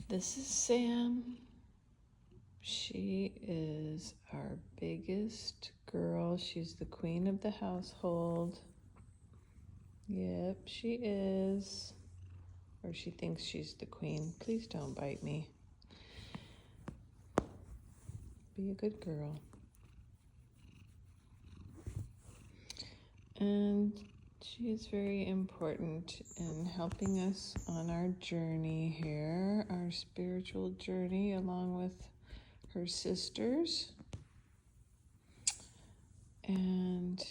This is Sam. She is our biggest girl. She's the queen of the household. Yep, she is. Or she thinks she's the queen. Please don't bite me. Be a good girl. And she is very important in helping us on our journey here, our spiritual journey, along with her sisters. And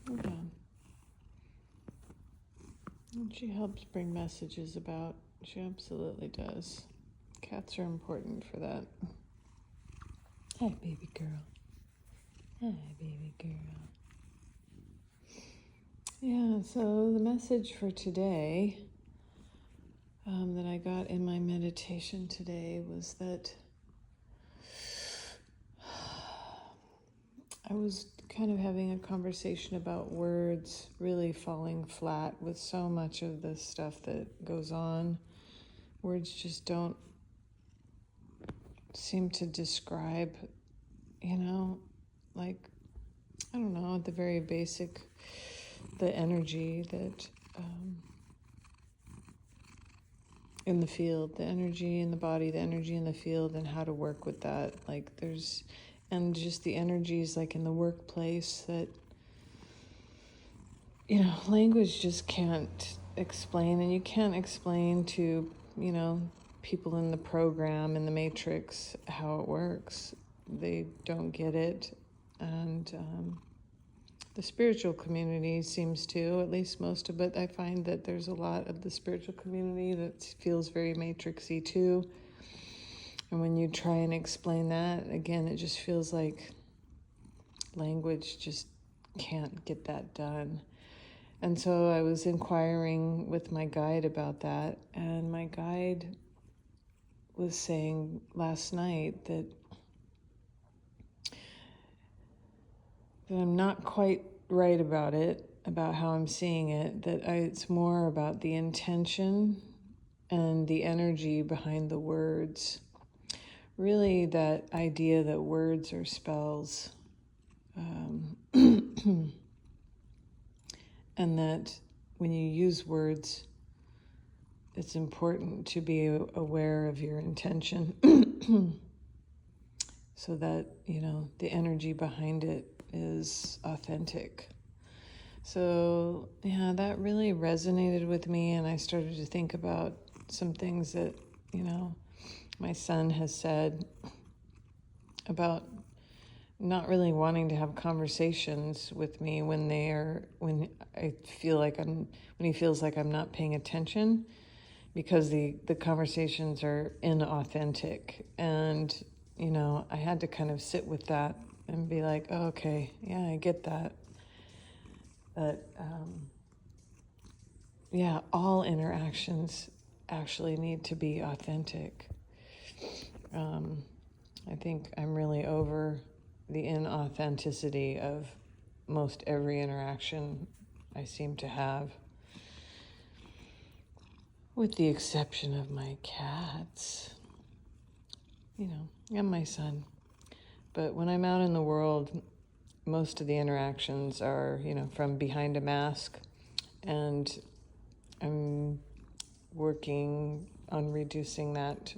hold on. And she helps bring messages about. She absolutely does. Cats are important for that. Hi, baby girl. Hi, baby girl. Yeah, so the message for today that I got in my meditation today was that I was kind of having a conversation about words really falling flat with so much of the stuff that goes on. Words just don't seem to describe, like, I don't know, at the very basic, the energy that in the field, the energy in the body, the energy in the field, and how to work with that. Like and just the energies like in the workplace that, language just can't explain, and you can't explain to, people in the program, in the matrix, how it works. They don't get it. And the spiritual community seems to, at least most of it. I find that there's a lot of the spiritual community that feels very matrixy too. And when you try and explain that, again, it just feels like language just can't get that done. And so I was inquiring with my guide about that, and my guide was saying last night that I'm not quite right about it, about how I'm seeing it, that it's more about the intention and the energy behind the words. Really, that idea that words are spells, and that when you use words, it's important to be aware of your intention so that, the energy behind it is authentic. So, yeah, that really resonated with me, and I started to think about some things that, my son has said about not really wanting to have conversations with me when he feels like I'm not paying attention, because the conversations are inauthentic. And, I had to kind of sit with that and be like, oh, okay, yeah, I get that. But, all interactions actually need to be authentic. I think I'm really over the inauthenticity of most every interaction I seem to have, with the exception of my cats, and my son. But when I'm out in the world, most of the interactions are, from behind a mask, and I'm working on reducing that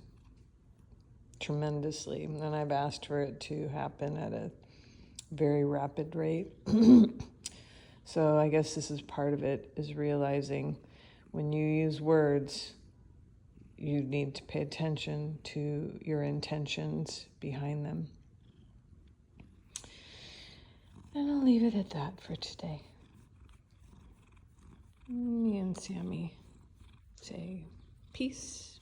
tremendously, and I've asked for it to happen at a very rapid rate. So I guess this is part of it, is realizing when you use words, you need to pay attention to your intentions behind them. And I'll leave it at that for today. Me and Sammy say peace.